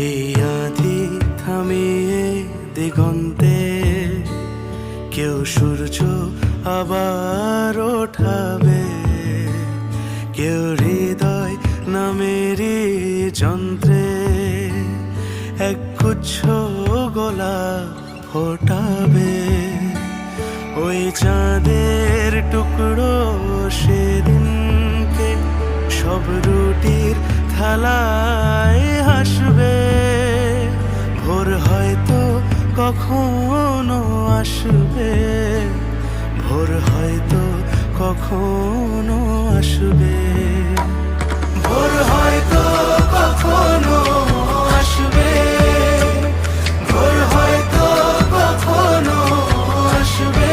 এই আঁধি থামিয়ে দিগন্তে কেউ সূর্য আবার ওঠাবে, কেউ হৃদয় নামেরই যন্ত্রে এক গুচ্ছ গোলাপ ফোটাবে। ওই চাঁদের টুকরো সেদিনকে সব রুটির থালায় হাসবে। ভোর হয়তো কখনো আসবে, ভোর হয়তো কখনো আসবে, ভোর হয়তো কখনো আসবে, ভোর হয়তো কখনো আসবে।